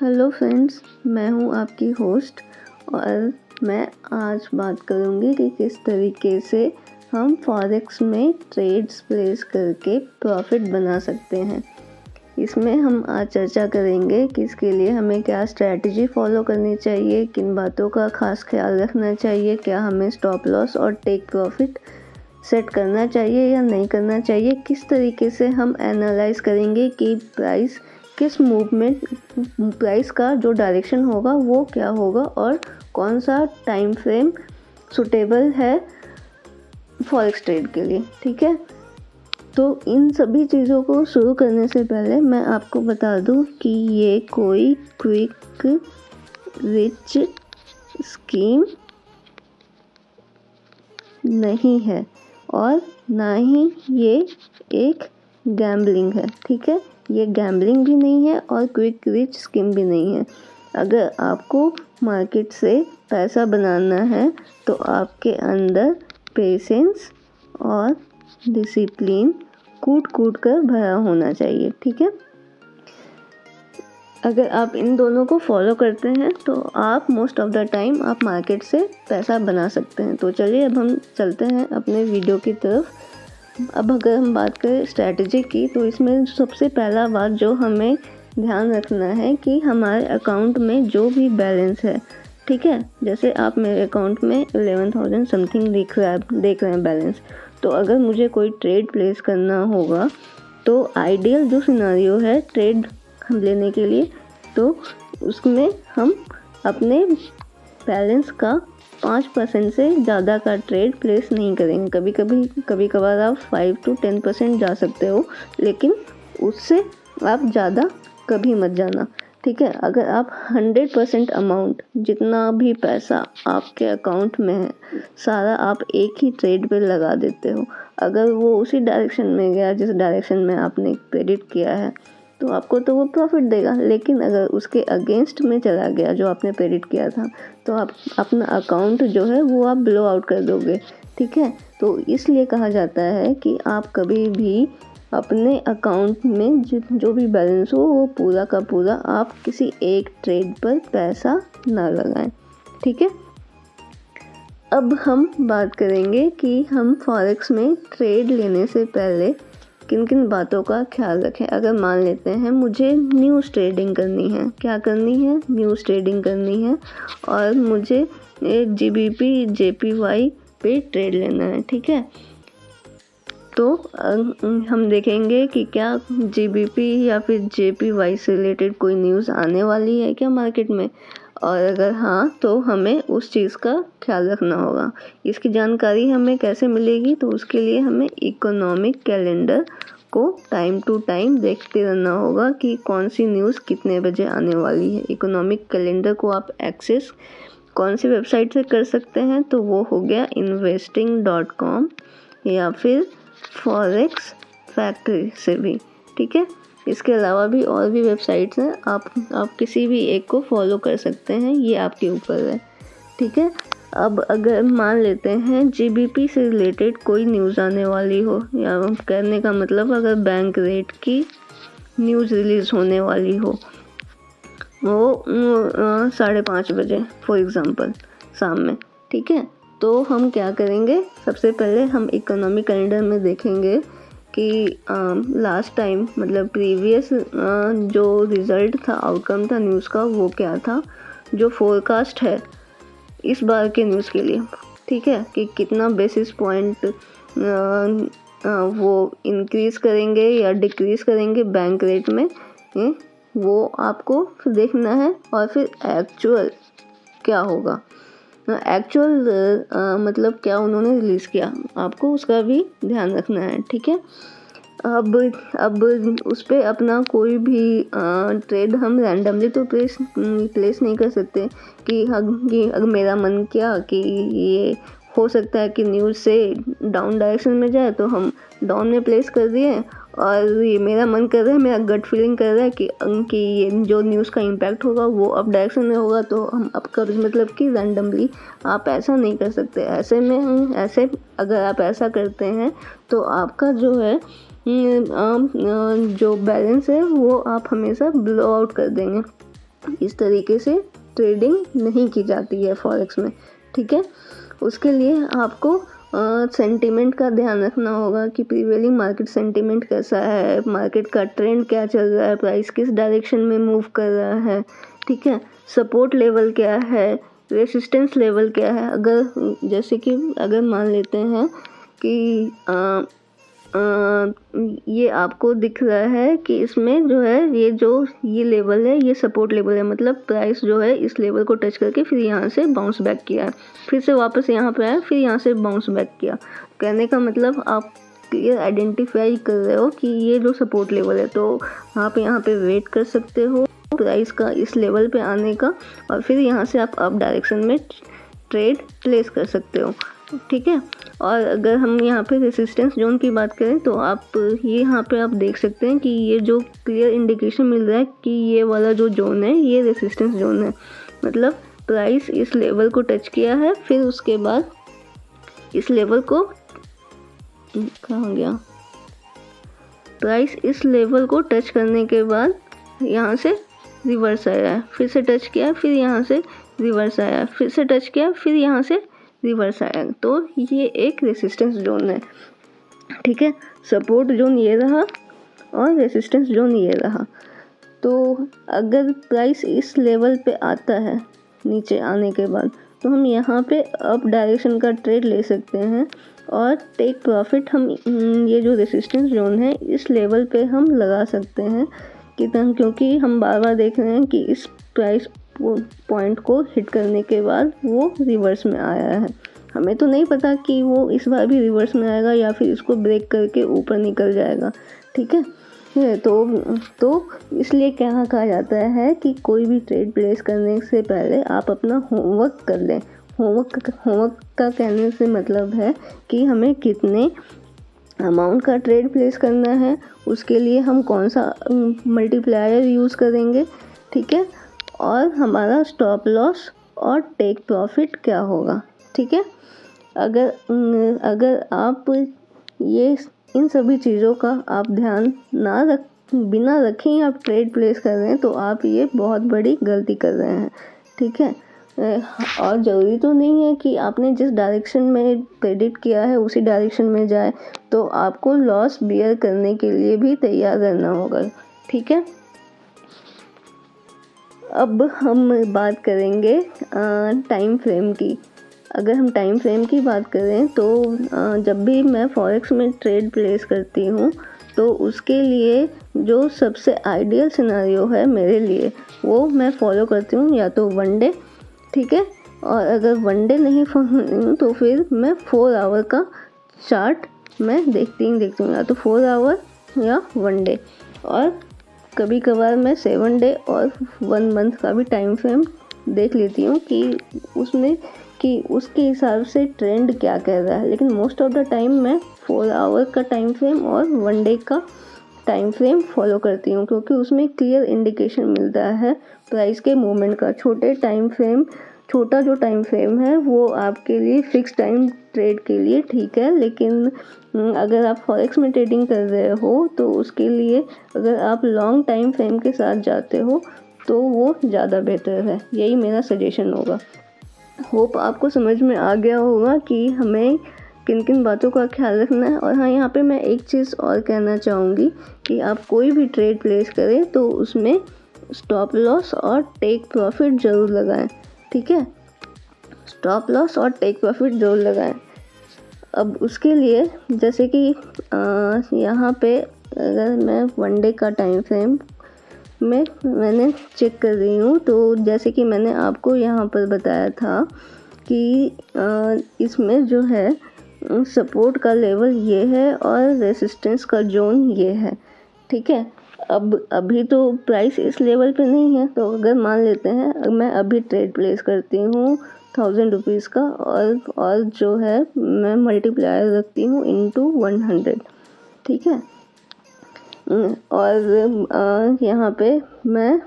Hello friends, मैं हूँ आपकी होस्ट और मैं आज बात करूँगी कि किस तरीके से हम फॉरेक्स में ट्रेड्स प्लेस करके प्रॉफिट बना सकते हैं। इसमें हम आज चर्चा करेंगे कि इसके लिए हमें क्या स्ट्रैटेजी फॉलो करनी चाहिए, किन बातों का खास ख्याल रखना चाहिए, क्या हमें स्टॉप लॉस और टेक प्रॉफिट सेट करना चाहिए या नहीं करना चाहिए, किस तरीके से हम एनालाइज करेंगे कि प्राइस किस मूवमेंट प्राइस का जो डायरेक्शन होगा वो क्या होगा और कौन सा टाइम फ्रेम सुटेबल है फॉरेक्स ट्रेड के लिए। ठीक है, तो इन सभी चीज़ों को शुरू करने से पहले मैं आपको बता दूं कि ये कोई क्विक रिच स्कीम नहीं है और ना ही ये एक गैम्बलिंग है। ठीक है, ये गैम्बलिंग भी नहीं है और क्विक रिच स्कीम भी नहीं है। अगर आपको मार्केट से पैसा बनाना है तो आपके अंदर पेशेंस और डिसिप्लिन कूट कर भरा होना चाहिए। ठीक है, अगर आप इन दोनों को फॉलो करते हैं तो आप मोस्ट ऑफ द टाइम आप मार्केट से पैसा बना सकते हैं। तो चलिए अब हम चलते हैं अपने वीडियो की तरफ। अब अगर हम बात करें स्ट्रैटेजी की तो इसमें सबसे पहला बात जो हमें ध्यान रखना है कि हमारे अकाउंट में जो भी बैलेंस है, ठीक है, जैसे आप मेरे अकाउंट में 11,000 समथिंग देख रहे हैं बैलेंस। तो अगर मुझे कोई ट्रेड प्लेस करना होगा तो आइडियल जो सिनेरियो है ट्रेड हम लेने के लिए, तो उसमें हम अपने बैलेंस का 5% से ज़्यादा का ट्रेड प्लेस नहीं करेंगे। कभी कभार आप 5 to 10% जा सकते हो, लेकिन उससे आप ज़्यादा कभी मत जाना। ठीक है, अगर आप 100% अमाउंट जितना भी पैसा आपके अकाउंट में है सारा आप एक ही ट्रेड पे लगा देते हो, अगर वो उसी डायरेक्शन में गया जिस डायरेक्शन में आपने क्रेडिट किया है तो आपको तो वो प्रॉफिट देगा। लेकिन अगर उसके अगेंस्ट में चला गया जो आपने क्रेडिट किया था तो आप अपना अकाउंट जो है वो आप ब्लो आउट कर दोगे। ठीक है, तो इसलिए कहा जाता है कि आप कभी भी अपने अकाउंट में जो भी बैलेंस हो वो पूरा का पूरा आप किसी एक ट्रेड पर पैसा ना लगाएं। ठीक है, अब हम बात करेंगे कि हम फॉरेक्स में ट्रेड लेने से पहले किन किन बातों का ख्याल रखें। अगर मान लेते हैं मुझे न्यूज़ ट्रेडिंग करनी है, क्या करनी है, न्यूज़ ट्रेडिंग करनी है और मुझे GBP JPY पे ट्रेड लेना है। ठीक है, तो हम देखेंगे कि क्या GBP या फिर JPY से रिलेटेड कोई न्यूज़ आने वाली है क्या मार्केट में, और अगर हाँ तो हमें उस चीज़ का ख्याल रखना होगा। इसकी जानकारी हमें कैसे मिलेगी, तो उसके लिए हमें इकोनॉमिक कैलेंडर को टाइम टू टाइम देखते रहना होगा कि कौन सी न्यूज़ कितने बजे आने वाली है। इकोनॉमिक कैलेंडर को आप एक्सेस कौन सी वेबसाइट से कर सकते हैं, तो वो हो गया investing.com या फिर फॉरेक्स फैक्ट्री से भी। ठीक है, इसके अलावा भी और भी वेबसाइट्स हैं, आप किसी भी एक को फॉलो कर सकते हैं, ये आपके ऊपर है। ठीक है, अब अगर मान लेते हैं GBP से रिलेटेड कोई न्यूज़ आने वाली हो, या कहने का मतलब अगर बैंक रेट की न्यूज़ रिलीज़ होने वाली हो वो 5:30 बजे फॉर एग्ज़ाम्पल शाम में। ठीक है, तो हम क्या करेंगे, सबसे पहले हम इकोनॉमिक कैलेंडर में देखेंगे कि लास्ट टाइम मतलब प्रीवियस जो रिज़ल्ट था, आउटकम था न्यूज़ का, वो क्या था, जो फोरकास्ट है इस बार के न्यूज़ के लिए। ठीक है, कि कितना बेसिस पॉइंट वो इंक्रीज़ करेंगे या डिक्रीज़ करेंगे बैंक रेट में, वो आपको देखना है। और फिर एक्चुअल क्या होगा, एक्चुअल मतलब क्या उन्होंने रिलीज़ किया, आपको उसका भी ध्यान रखना है। ठीक है, अब उस पर अपना कोई भी ट्रेड हम रैंडमली तो प्लेस नहीं कर सकते कि अगर मेरा मन किया कि ये हो सकता है कि न्यूज़ से डाउन डायरेक्शन में जाए तो हम डाउन में प्लेस कर दिए, और ये मेरा मन कर रहा है, मेरा गट फीलिंग कर रहा है कि ये जो न्यूज़ का इम्पैक्ट होगा वो अप डायरेक्शन में होगा, तो हम अप कर, मतलब कि रैंडमली आप ऐसा नहीं कर सकते। ऐसे में अगर आप ऐसा करते हैं तो आपका जो है जो बैलेंस है वो आप हमेशा ब्लो आउट कर देंगे। इस तरीके से ट्रेडिंग नहीं की जाती है फॉरेक्स में, ठीक है। उसके लिए आपको सेंटीमेंट का ध्यान रखना होगा कि प्रीवेलिंग मार्केट सेंटीमेंट कैसा है, मार्केट का ट्रेंड क्या चल रहा है, प्राइस किस डायरेक्शन में मूव कर रहा है, ठीक है। सपोर्ट लेवल क्या है, रेसिस्टेंस लेवल क्या है। अगर जैसे कि अगर मान लेते हैं कि ये आपको दिख रहा है कि इसमें जो है ये लेवल है, ये सपोर्ट लेवल है, मतलब प्राइस जो है इस लेवल को टच करके फिर यहाँ से बाउंस बैक किया है, फिर से वापस यहाँ पे आया, फिर यहाँ से बाउंस बैक किया। कहने का मतलब आप क्लियर आइडेंटिफाई कर रहे हो कि ये जो सपोर्ट लेवल है, तो आप यहाँ पे वेट कर सकते हो प्राइस का इस लेवल पे आने का, और फिर यहाँ से आप अप डायरेक्शन में ट्रेड प्लेस कर सकते हो, ठीक है। और अगर हम यहाँ पे रेसिस्टेंस जोन की बात करें तो आप ये यहाँ पे आप देख सकते हैं कि ये जो क्लियर इंडिकेशन मिल रहा है कि ये वाला जो जोन है ये रेसिस्टेंस जोन है, मतलब प्राइस इस लेवल को टच किया है, फिर उसके बाद इस लेवल को, कहाँ गया, प्राइस इस लेवल को टच करने के बाद यहाँ से रिवर्स आया है, फिर से टच किया, फिर यहाँ से रिवर्स आया, फिर से टच किया, फिर यहाँ से रिवर्स आया, तो ये एक रेसिस्टेंस जोन है, ठीक है। सपोर्ट जोन ये रहा और रेसिस्टेंस जोन ये रहा। तो अगर प्राइस इस लेवल पे आता है नीचे आने के बाद, तो हम यहाँ पे अप डायरेक्शन का ट्रेड ले सकते हैं और टेक प्रॉफिट हम ये जो रेसिस्टेंस जोन है इस लेवल पे हम लगा सकते हैं क्योंकि हम बार बार देख रहे हैं कि इस प्राइस पॉइंट को हिट करने के बाद वो रिवर्स में आया है। हमें तो नहीं पता कि वो इस बार भी रिवर्स में आएगा या फिर इसको ब्रेक करके ऊपर निकल जाएगा, ठीक है। तो इसलिए क्या कहा जाता है कि कोई भी ट्रेड प्लेस करने से पहले आप अपना होमवर्क कर लें। होमवर्क का कहने से मतलब है कि हमें कितने अमाउंट का ट्रेड प्लेस करना है, उसके लिए हम कौन सा मल्टीप्लायर यूज़ करेंगे, ठीक है, और हमारा स्टॉप लॉस और टेक प्रॉफिट क्या होगा, ठीक है। अगर आप ये इन सभी चीज़ों का आप ध्यान बिना रखे ही आप ट्रेड प्लेस कर रहे हैं तो आप ये बहुत बड़ी गलती कर रहे हैं, ठीक है। और ज़रूरी तो नहीं है कि आपने जिस डायरेक्शन में प्रेडिक्ट किया है उसी डायरेक्शन में जाए, तो आपको लॉस बियर करने के लिए भी तैयार रहना होगा, ठीक है। अब हम बात करेंगे टाइम फ्रेम की। अगर हम टाइम फ्रेम की बात करें तो जब भी मैं फॉरेक्स में ट्रेड प्लेस करती हूँ तो उसके लिए जो सबसे आइडियल सिनेरियो है मेरे लिए वो मैं फॉलो करती हूँ या तो वन डे, ठीक है, और अगर वन डे नहीं फॉलो तो फिर मैं 4 आवर का चार्ट मैं देखती हूँ या तो 4 आवर या वन डे, और कभी कभार मैं 7 डे और 1 मंथ का भी टाइम फ्रेम देख लेती हूँ कि उसके हिसाब से ट्रेंड क्या कह रहा है। लेकिन मोस्ट ऑफ द टाइम मैं 4 आवर का टाइम फ्रेम और 1 डे का टाइम फ्रेम फॉलो करती हूँ क्योंकि उसमें क्लियर इंडिकेशन मिलता है प्राइस के मूवमेंट का। छोटा जो टाइम फ्रेम है वो आपके लिए फिक्स टाइम ट्रेड के लिए ठीक है, लेकिन अगर आप फॉरेक्स में ट्रेडिंग कर रहे हो तो उसके लिए अगर आप लॉन्ग टाइम फ्रेम के साथ जाते हो तो वो ज़्यादा बेहतर है। यही मेरा सजेशन होगा। होप आपको समझ में आ गया होगा कि हमें किन किन बातों का ख्याल रखना है। और हाँ, यहाँ पे मैं एक चीज़ और कहना चाहूँगी कि आप कोई भी ट्रेड प्लेस करें तो उसमें स्टॉप लॉस और टेक प्रॉफिट ज़रूर लगाएं, ठीक है। स्टॉप लॉस और टेक प्रॉफिट ज़रूर लगाएं। अब उसके लिए जैसे कि यहाँ पे अगर मैं वन डे का टाइम फ्रेम मैंने चेक कर रही हूँ तो जैसे कि मैंने आपको यहाँ पर बताया था कि इसमें जो है सपोर्ट का लेवल ये है और रेसिस्टेंस का जोन ये है, ठीक है। अब अभी तो प्राइस इस लेवल पे नहीं है, तो अगर मान लेते हैं मैं अभी ट्रेड प्लेस करती हूँ 1000 रुपीज़ का, और जो है मैं मल्टीप्लायर रखती हूँ इनटू 100, ठीक है। और यहाँ पे मैं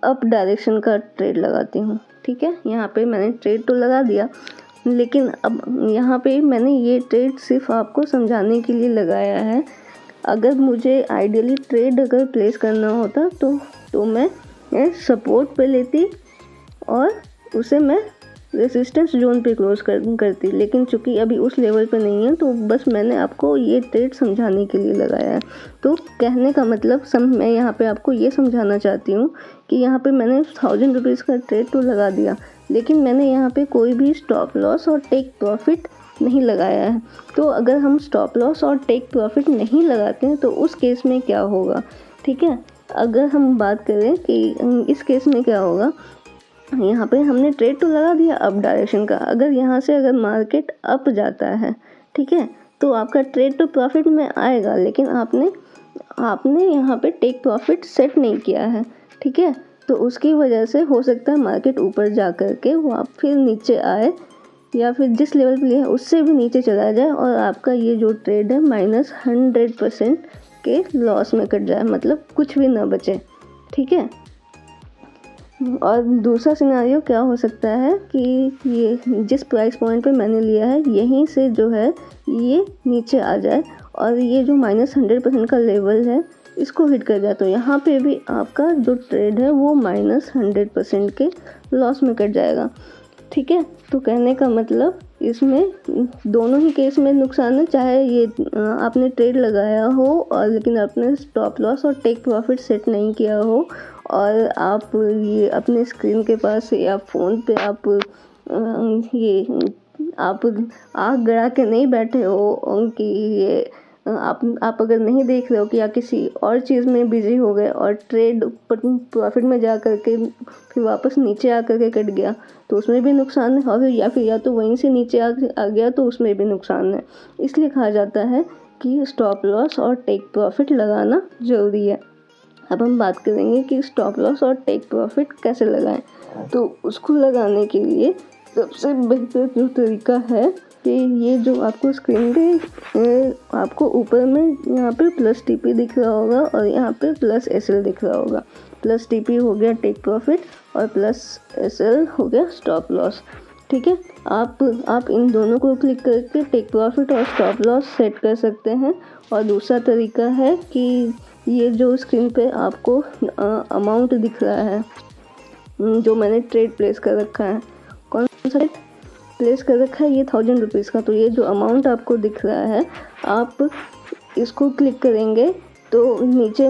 अप डायरेक्शन का ट्रेड लगाती हूँ, ठीक है। यहाँ पे मैंने ट्रेड तो लगा दिया, लेकिन अब यहाँ पे मैंने ये ट्रेड सिर्फ आपको समझाने के लिए लगाया है। अगर मुझे आइडियली ट्रेड अगर प्लेस करना होता तो मैं सपोर्ट पे लेती और उसे मैं रेसिस्टेंस जोन पे क्लोज करती, लेकिन चूंकि अभी उस लेवल पे नहीं है, तो बस मैंने आपको ये ट्रेड समझाने के लिए लगाया है। तो कहने का मतलब मैं यहाँ पे आपको ये समझाना चाहती हूँ कि यहाँ पे मैंने 1000 रुपीज़ का ट्रेड तो लगा दिया, लेकिन मैंने यहाँ पे कोई भी स्टॉप लॉस और टेक प्रॉफिट नहीं लगाया है। तो अगर हम स्टॉप लॉस और टेक प्रॉफिट नहीं लगाते हैं तो उस केस में क्या होगा, ठीक है। अगर हम बात करें कि इस केस में क्या होगा, यहाँ पे हमने ट्रेड तो लगा दिया अप डायरेक्शन का। अगर यहाँ से अगर मार्केट अप जाता है, ठीक है, तो आपका ट्रेड तो प्रॉफिट में आएगा, लेकिन आपने यहाँ पे टेक प्रॉफिट सेट नहीं किया है, ठीक है। तो उसकी वजह से हो सकता है मार्केट ऊपर जा कर के वो आप फिर नीचे आए, या फिर जिस लेवल पे है उससे भी नीचे चला जाए और आपका ये जो ट्रेड है -100% के लॉस में कट जाए, मतलब कुछ भी ना बचे, ठीक है। और दूसरा सिनेरियो क्या हो सकता है कि ये जिस प्राइस पॉइंट पे मैंने लिया है यहीं से जो है ये नीचे आ जाए और ये जो -100% का लेवल है इसको हिट कर जाए, तो यहाँ पे भी आपका जो ट्रेड है वो -100% के लॉस में कट जाएगा, ठीक है। तो कहने का मतलब इसमें दोनों ही केस में नुकसान है, चाहे ये आपने ट्रेड लगाया हो और लेकिन आपने स्टॉप लॉस और टेक प्रॉफिट सेट नहीं किया हो, और आप ये अपने स्क्रीन के पास या फ़ोन पे आप ये आप आँख गड़ा के नहीं बैठे हो कि ये आप अगर नहीं देख रहे हो कि या किसी और चीज़ में बिजी हो गए और ट्रेड प्रॉफिट में जा कर के फिर वापस नीचे आ कर के कट गया, तो उसमें भी नुकसान है, और या तो वहीं से नीचे आ गया तो उसमें भी नुकसान है। इसलिए कहा जाता है कि स्टॉप लॉस और टेक प्रॉफिट लगाना ज़रूरी है। अब हम बात करेंगे कि स्टॉप लॉस और टेक प्रॉफिट कैसे लगाएं। तो उसको लगाने के लिए सबसे बेहतर जो तरीका है कि ये जो आपको स्क्रीन पे आपको ऊपर में यहाँ पे +TP दिख रहा होगा और यहाँ पे +SL दिख रहा होगा। +TP हो गया टेक प्रॉफिट और +SL हो गया स्टॉप लॉस, ठीक है। आप इन दोनों को क्लिक करके टेक प्रॉफिट और स्टॉप लॉस सेट कर सकते हैं। और दूसरा तरीका है कि ये जो स्क्रीन पे आपको अमाउंट दिख रहा है जो मैंने ट्रेड प्लेस कर रखा है, कौन सा प्लेस कर रखा है, ये 1000 रुपीज़ का। तो ये जो अमाउंट आपको दिख रहा है, आप इसको क्लिक करेंगे तो नीचे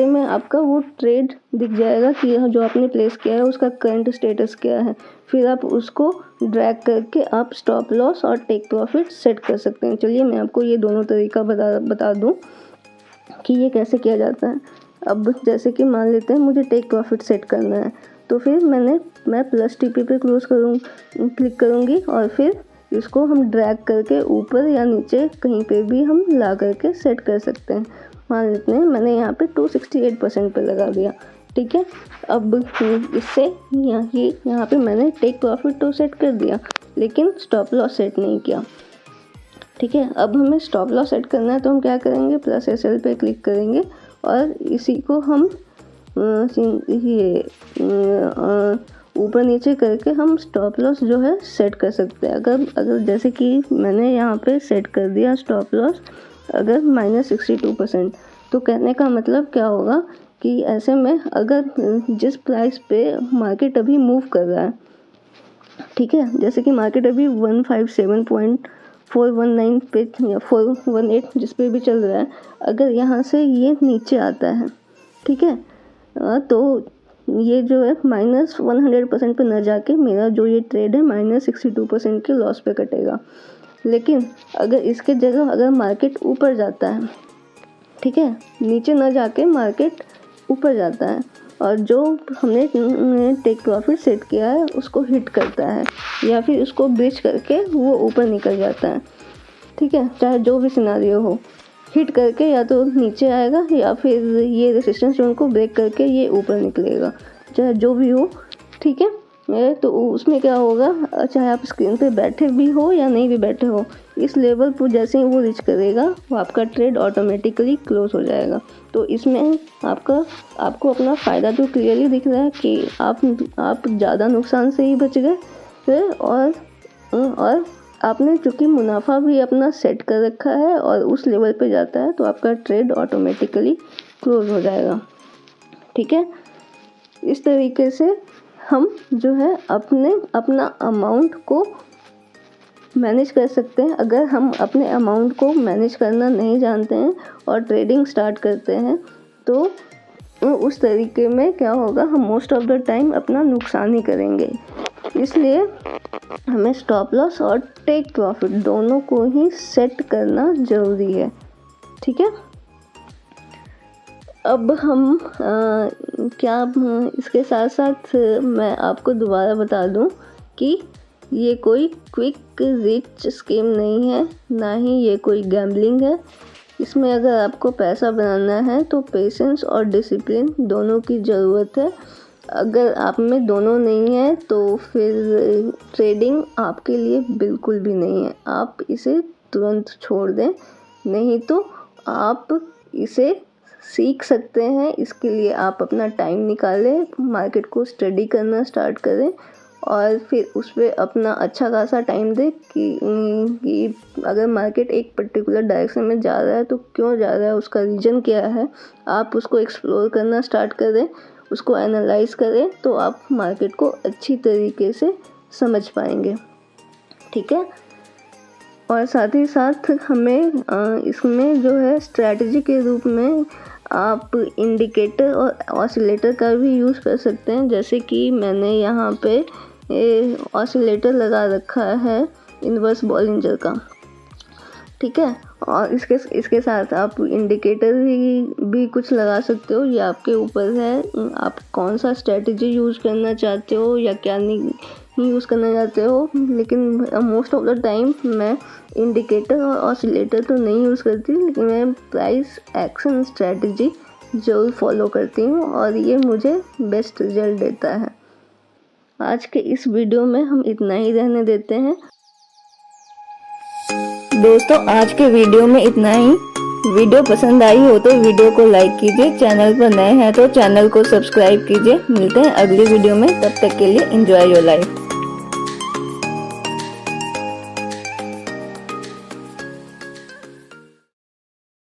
में आपका वो ट्रेड दिख जाएगा कि यह जो आपने प्लेस किया है उसका करंट स्टेटस क्या है। फिर आप उसको ड्रैग करके आप स्टॉप लॉस और टेक प्रॉफिट सेट कर सकते हैं। चलिए मैं आपको ये दोनों तरीका बता दूँ कि ये कैसे किया जाता है। अब जैसे कि मान लेते हैं मुझे टेक प्रॉफिट सेट करना है, तो फिर मैं +TP पे क्लिक करूँगी और फिर इसको हम ड्रैग करके ऊपर या नीचे कहीं पे भी हम ला करके सेट कर सकते हैं। मान लेते हैं मैंने यहाँ पे 268% पे लगा दिया, ठीक है। अब इससे यहाँ पे मैंने टेक प्रॉफिट तो सेट कर दिया, लेकिन स्टॉप लॉस सेट नहीं किया, ठीक है। अब हमें स्टॉप लॉस सेट करना है तो हम क्या करेंगे, +SL पे क्लिक करेंगे और इसी को हम ऊपर नीचे करके हम स्टॉप लॉस जो है सेट कर सकते हैं। अगर जैसे कि मैंने यहाँ पे सेट कर दिया स्टॉप लॉस अगर -62%, तो कहने का मतलब क्या होगा कि ऐसे में अगर जिस प्राइस पे मार्केट अभी मूव कर रहा है, ठीक है, जैसे कि मार्केट अभी 157.419 पे या 418 जिस पे भी चल रहा है, अगर यहाँ से ये नीचे आता है, ठीक है, तो ये जो है -100% पे न जाके मेरा जो ये ट्रेड है -62% के लॉस पे कटेगा। लेकिन अगर इसके जगह अगर मार्केट ऊपर जाता है, ठीक है, नीचे न जाके मार्केट ऊपर जाता है और जो हमने टेक प्रॉफिट सेट किया है उसको हिट करता है या फिर उसको ब्रीच करके वो ऊपर निकल जाता है, ठीक है, चाहे जो भी सिनेरियो हो, हिट करके या तो नीचे आएगा या फिर ये रेजिस्टेंस जोन को ब्रेक करके ये ऊपर निकलेगा, चाहे जो भी हो। ठीक है। तो उसमें क्या होगा, चाहे आप स्क्रीन पे बैठे भी हो या नहीं भी बैठे हो, इस लेवल पर जैसे ही वो रीच करेगा वो आपका ट्रेड ऑटोमेटिकली क्लोज हो जाएगा। तो इसमें आपको अपना फ़ायदा तो क्लियरली दिख रहा है कि आप ज़्यादा नुकसान से ही बच गए, और आपने चूँकि मुनाफा भी अपना सेट कर रखा है और उस लेवल पे जाता है तो आपका ट्रेड ऑटोमेटिकली क्लोज हो जाएगा। ठीक है, इस तरीके से हम जो है अपना अमाउंट को मैनेज कर सकते हैं। अगर हम अपने अमाउंट को मैनेज करना नहीं जानते हैं और ट्रेडिंग स्टार्ट करते हैं तो उस तरीके में क्या होगा, हम मोस्ट ऑफ द टाइम अपना नुकसान ही करेंगे। इसलिए हमें स्टॉप लॉस और टेक प्रॉफिट दोनों को ही सेट करना ज़रूरी है। ठीक है, अब हम इसके साथ साथ मैं आपको दोबारा बता दूं कि ये कोई क्विक रिच स्कीम नहीं है, ना ही ये कोई गैम्बलिंग है। इसमें अगर आपको पैसा बनाना है तो पेशेंस और डिसिप्लिन दोनों की ज़रूरत है। अगर आप में दोनों नहीं है तो फिर ट्रेडिंग आपके लिए बिल्कुल भी नहीं है। आप इसे तुरंत छोड़ दें, नहीं तो आप इसे सीख सकते हैं। इसके लिए आप अपना टाइम निकालें, मार्केट को स्टडी करना स्टार्ट करें और फिर उस पर अपना अच्छा खासा टाइम दें कि अगर मार्केट एक पर्टिकुलर डायरेक्शन में जा रहा है तो क्यों जा रहा है, उसका रीज़न क्या है। आप उसको एक्सप्लोर करना स्टार्ट करें, उसको एनालाइज करें तो आप मार्केट को अच्छी तरीके से समझ पाएंगे। ठीक है, और साथ ही साथ हमें इसमें जो है स्ट्रैटेजी के रूप में आप इंडिकेटर और ऑसिलेटर का भी यूज़ कर सकते हैं। जैसे कि मैंने यहाँ पे ऑसिलेटर लगा रखा है इन्वर्स बॉलिंजर का। ठीक है, और इसके साथ आप इंडिकेटर भी कुछ लगा सकते हो, ये आपके ऊपर है। आप कौन सा स्ट्रैटेजी यूज़ करना चाहते हो या क्या नहीं यूज़ करना चाहते हो। लेकिन मोस्ट ऑफ द टाइम मैं इंडिकेटर और ऑसिलेटर तो नहीं यूज़ करती, लेकिन मैं प्राइस एक्शन स्ट्रैटेजी ज़रूर फॉलो करती हूँ और ये मुझे बेस्ट रिजल्ट देता है। आज के इस वीडियो में हम इतना ही रहने देते हैं दोस्तों। आज के वीडियो में इतना ही। वीडियो पसंद आई हो तो वीडियो को लाइक कीजिए, चैनल पर नए हैं तो चैनल को सब्सक्राइब कीजिए। मिलते हैं अगली वीडियो में, तब तक के लिए एंजॉय योर लाइफ।